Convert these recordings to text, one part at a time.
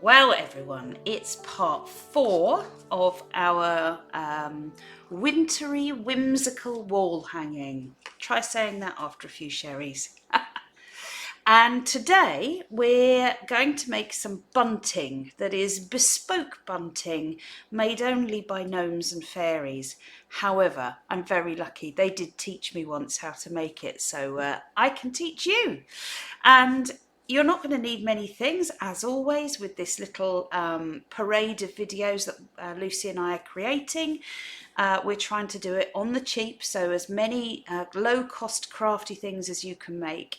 Well, everyone, it's part 4 of our wintry, whimsical wall hanging. Try saying that after a few sherries. And today we're going to make some bunting that is bespoke bunting made only by gnomes and fairies. However, I'm very lucky. They did teach me once how to make it, so I can teach you. And you're not going to need many things, as always, with this little parade of videos that Lucy and I are creating. We're trying to do it on the cheap, so as many low-cost crafty things as you can make.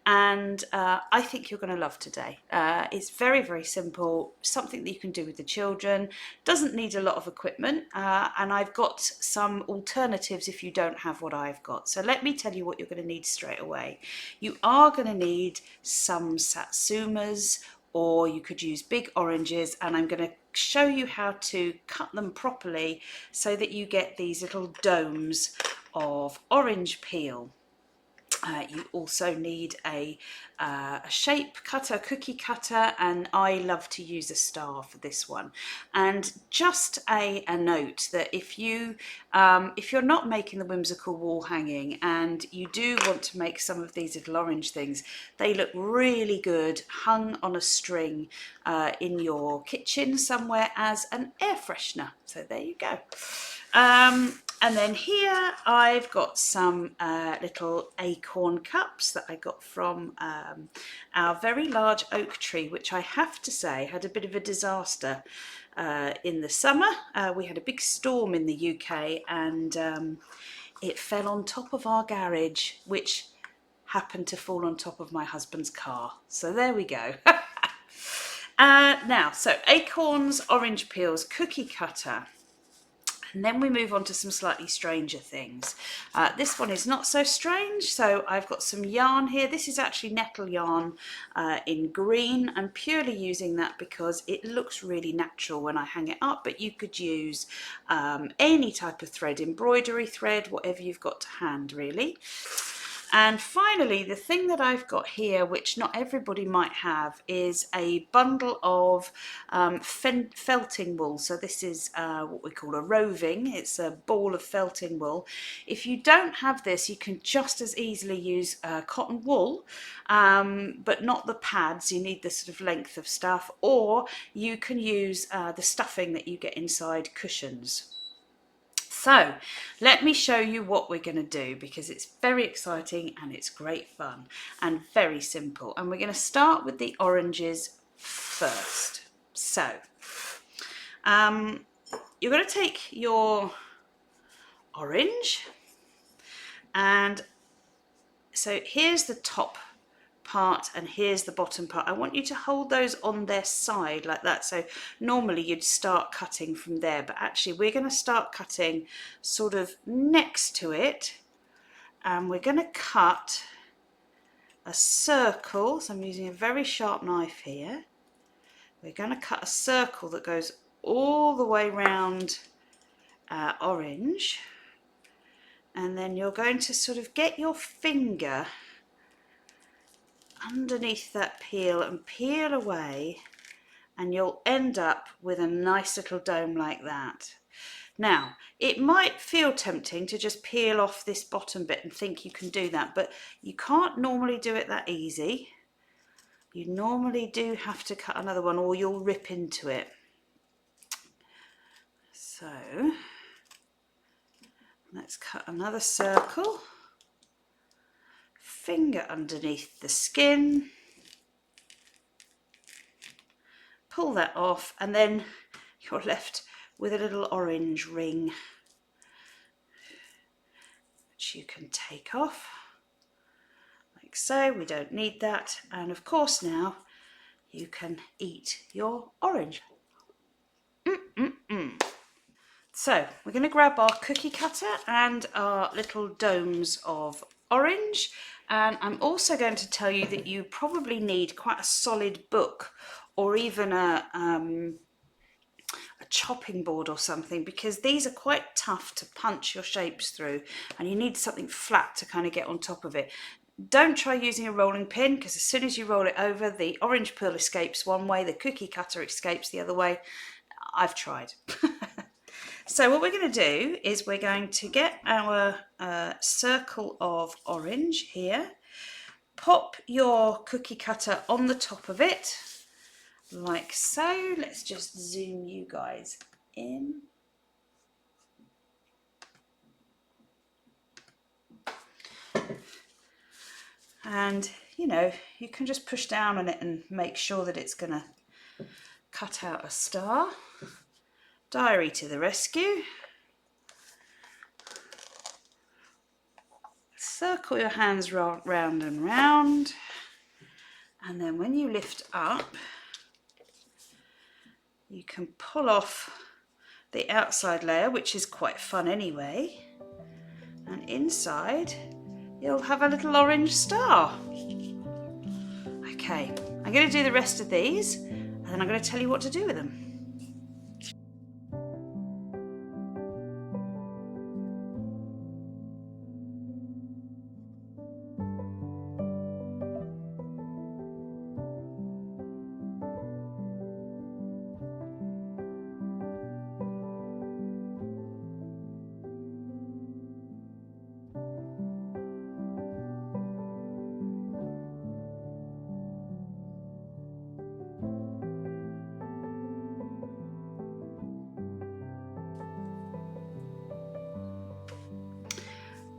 And I think you're going to love today. It's very, very simple, something that you can do with the children. Doesn't need a lot of equipment, and I've got some alternatives if you don't have what I've got. So let me tell you what you're going to need straight away. You are going to need some satsumas, or you could use big oranges, and I'm going to show you how to cut them properly so that you get these little domes of orange peel. You also need a shape cutter, a cookie cutter, and I love to use a star for this one. And just a note that if you're not making the whimsical wall hanging and you do want to make some of these little orange things, they look really good hung on a string in your kitchen somewhere as an air freshener. So there you go. And then here I've got some little acorn cups that I got from our very large oak tree, which I have to say had a bit of a disaster in the summer. We had a big storm in the UK, and it fell on top of our garage, which happened to fall on top of my husband's car. So there we go. Now, so acorns, orange peels, cookie cutter. And then we move on to some slightly stranger things. This one is not so strange, so I've got some yarn here. This is actually nettle yarn in green. I'm purely using that because it looks really natural when I hang it up, but you could use any type of thread, embroidery thread, whatever you've got to hand, really. And finally, the thing that I've got here, which not everybody might have, is a bundle of felting wool. So this is what we call a roving. It's a ball of felting wool. If you don't have this, you can just as easily use cotton wool, but not the pads. You need the sort of length of stuff, or you can use the stuffing that you get inside cushions. So let me show you what we're going to do, because it's very exciting and it's great fun and very simple. And we're going to start with the oranges first. So you're going to take your orange, and so here's the top part and here's the bottom part. I want you to hold those on their side like that. So normally you'd start cutting from there, but actually we're going to start cutting sort of next to it, and we're going to cut a circle. So I'm using a very sharp knife here. We're going to cut a circle that goes all the way round orange, and then you're going to sort of get your finger underneath that peel and peel away, and you'll end up with a nice little dome like that. Now, it might feel tempting to just peel off this bottom bit and think you can do that, but you can't normally do it that easy. You normally do have to cut another one, or you'll rip into it. So let's cut another circle. Finger underneath the skin, pull that off, and then you're left with a little orange ring, which you can take off like so. We don't need that, and of course now you can eat your orange. So we're going to grab our cookie cutter and our little domes of orange, and I'm also going to tell you that you probably need quite a solid book, or even a chopping board or something, because these are quite tough to punch your shapes through, and you need something flat to kind of get on top of it. Don't try using a rolling pin, because as soon as you roll it over, the orange peel escapes one way, the cookie cutter escapes the other way. I've tried. So what we're going to do is we're going to get our circle of orange here, pop your cookie cutter on the top of it, like so. Let's just zoom you guys in. And, you know, you can just push down on it and make sure that it's going to cut out a star. Diary to the rescue. Circle your hands round and round. And then when you lift up, you can pull off the outside layer, which is quite fun anyway. And inside, you'll have a little orange star. Okay, I'm going to do the rest of these, and then I'm going to tell you what to do with them.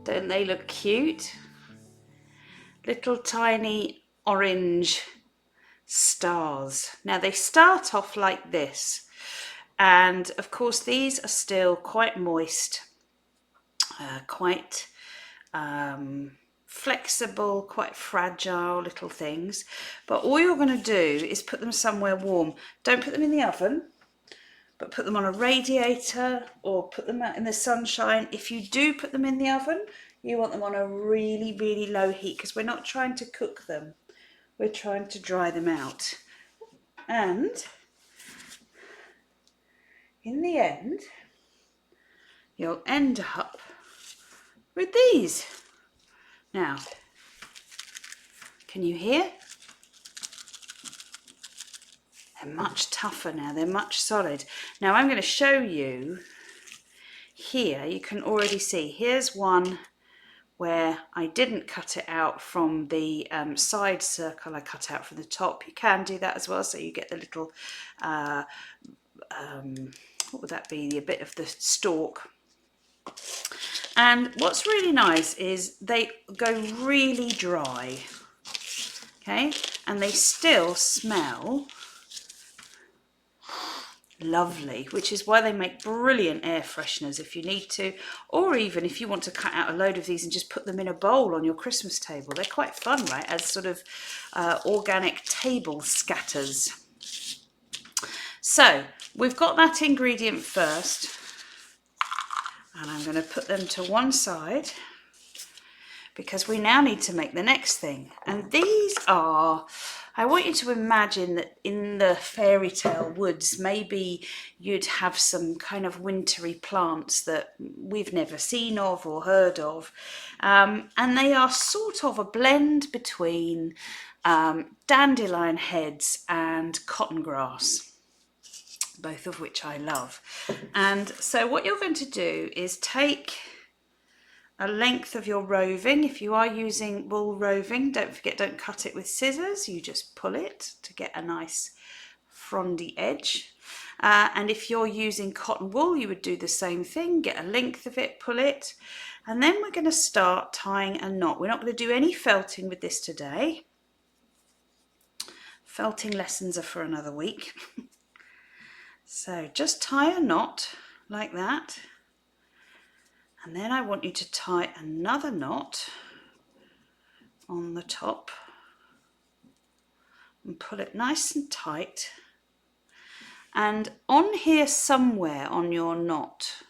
Don't they look cute? Little tiny orange stars. Now they start off like this, and of course these are still quite moist, quite flexible, quite fragile little things, but all you're going to do is put them somewhere warm. Don't put them in the oven, but put them on a radiator or put them out in the sunshine. If you do put them in the oven, you want them on a really, really low heat, because we're not trying to cook them, we're trying to dry them out. And in the end, you'll end up with these. Now, can you hear? They're much tougher now, they're much solid. Now I'm going to show you here, you can already see, here's one where I didn't cut it out from the side circle, I cut out from the top. You can do that as well, so you get the little, what would that be, a bit of the stalk. And what's really nice is they go really dry, okay, and they still smell lovely, which is why they make brilliant air fresheners if you need to, or even if you want to cut out a load of these and just put them in a bowl on your Christmas table. They're quite fun, right, as sort of organic table scatters. So we've got that ingredient first, and I'm going to put them to one side, because we now need to make the next thing. And these are, I want you to imagine that in the fairy tale woods, maybe you'd have some kind of wintry plants that we've never seen of or heard of. And they are sort of a blend between dandelion heads and cotton grass, both of which I love. And so what you're going to do is take a length of your roving. If you are using wool roving, don't forget, don't cut it with scissors, you just pull it to get a nice frondy edge. And if you're using cotton wool, you would do the same thing, get a length of it, pull it, and then we're going to start tying a knot. We're not going to do any felting with this today. Felting lessons are for another week. So just tie a knot like that. And then I want you to tie another knot on the top and pull it nice and tight. And on here somewhere on your knot,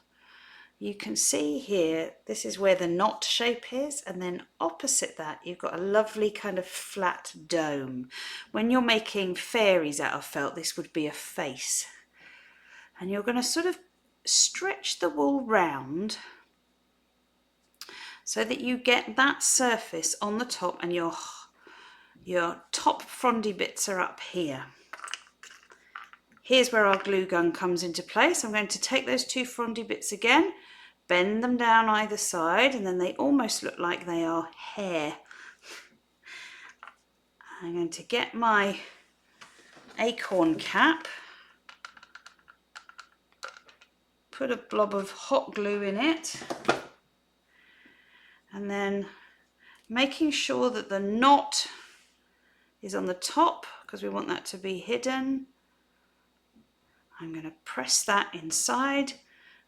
you can see here, this is where the knot shape is, and then opposite that you've got a lovely kind of flat dome. When you're making fairies out of felt, this would be a face. And you're going to sort of stretch the wool round so that you get that surface on the top and your top frondy bits are up here. Here's where our glue gun comes into place. I'm going to take those two frondy bits again, bend them down either side, and then they almost look like they are hair. I'm going to get my acorn cap, put a blob of hot glue in it, and then making sure that the knot is on the top because we want that to be hidden. I'm going to press that inside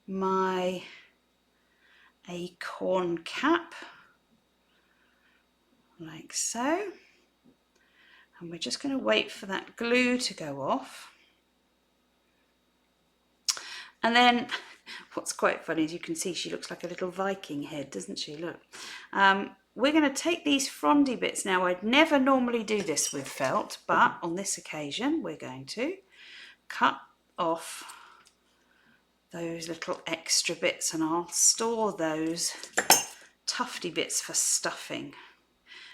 my acorn cap like so, and we're just going to wait for that glue to go off. And then what's quite funny is you can see she looks like a little Viking head, doesn't she? Look. We're going to take these frondy bits now. I'd never normally do this with felt, but on this occasion we're going to cut off those little extra bits, and I'll store those tufty bits for stuffing.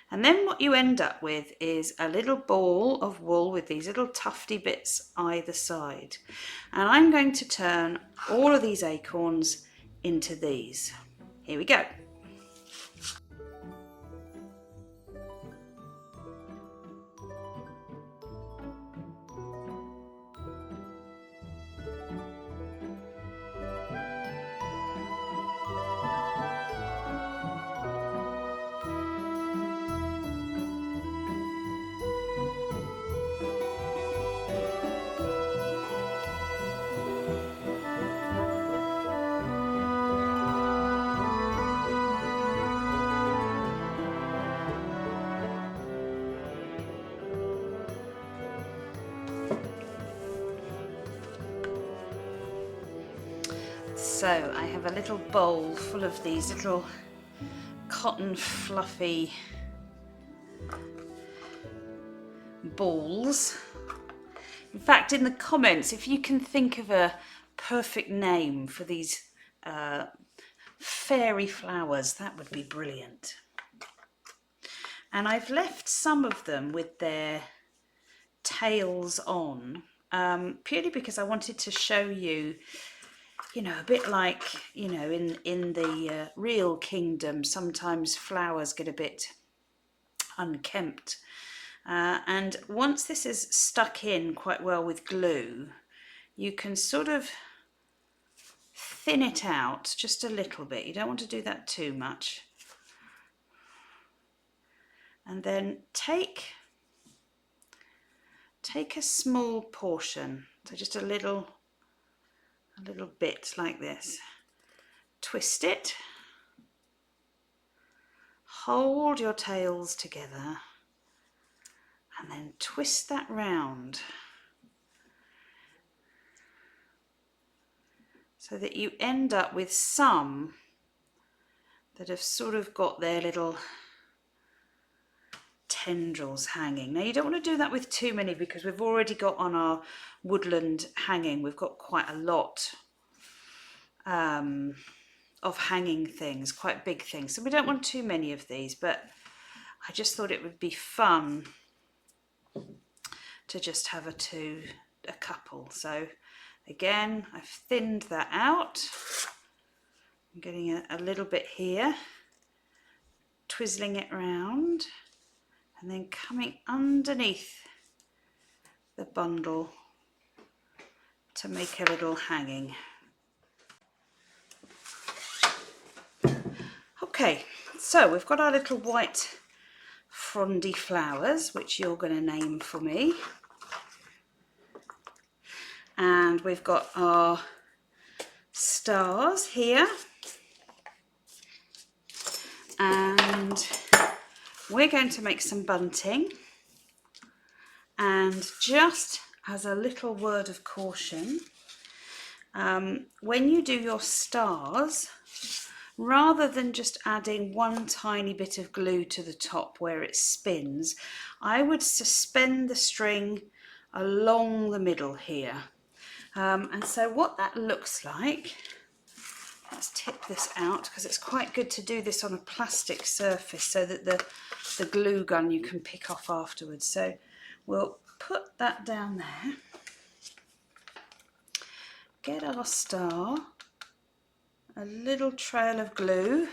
And then what you end up with is a little ball of wool with these little tufty bits either side. And I'm going to turn all of these acorns into these. Here we go. So I have a little bowl full of these little cotton fluffy balls. In fact, in the comments, if you can think of a perfect name for these fairy flowers, that would be brilliant. And I've left some of them with their tails on, purely because I wanted to show you, you know, a bit like, you know, in the real kingdom, sometimes flowers get a bit unkempt. And once this is stuck in quite well with glue, you can sort of thin it out just a little bit. You don't want to do that too much. And then take a small portion, so just a little bit like this. Twist it, hold your tails together, and then twist that round so that you end up with some that have sort of got their little tendrils hanging. Now you don't want to do that with too many because we've already got on our woodland hanging, we've got quite a lot of hanging things, quite big things, so we don't want too many of these, but I just thought it would be fun to just have a couple. So again, I've thinned that out. I'm getting a little bit here, twizzling it round, and then coming underneath the bundle to make a little hanging. Okay, so we've got our little white frondy flowers, which you're going to name for me. And we've got our stars here. And we're going to make some bunting. And just as a little word of caution, when you do your stars, rather than just adding one tiny bit of glue to the top where it spins, I would suspend the string along the middle here. And so what that looks like let's tip this out because it's quite good to do this on a plastic surface so that the glue gun you can pick off afterwards. So we'll put that down there. Get our star, a little trail of glue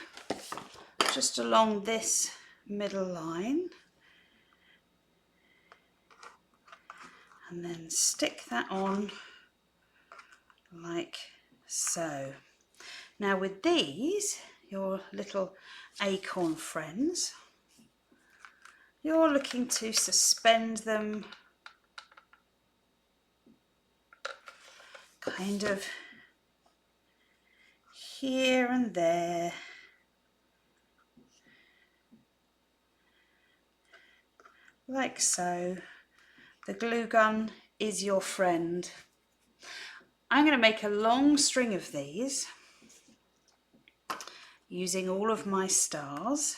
just along this middle line, and then stick that on like so. Now with these, your little acorn friends, you're looking to suspend them kind of here and there, like so. The glue gun is your friend. I'm going to make a long string of these using all of my stars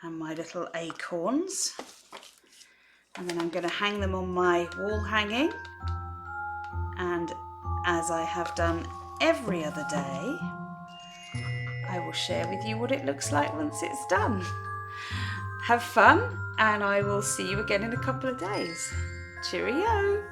and my little acorns, and then I'm going to hang them on my wall hanging, and as I have done every other day, I will share with you what it looks like once it's done. Have fun, and I will see you again in a couple of days. Cheerio!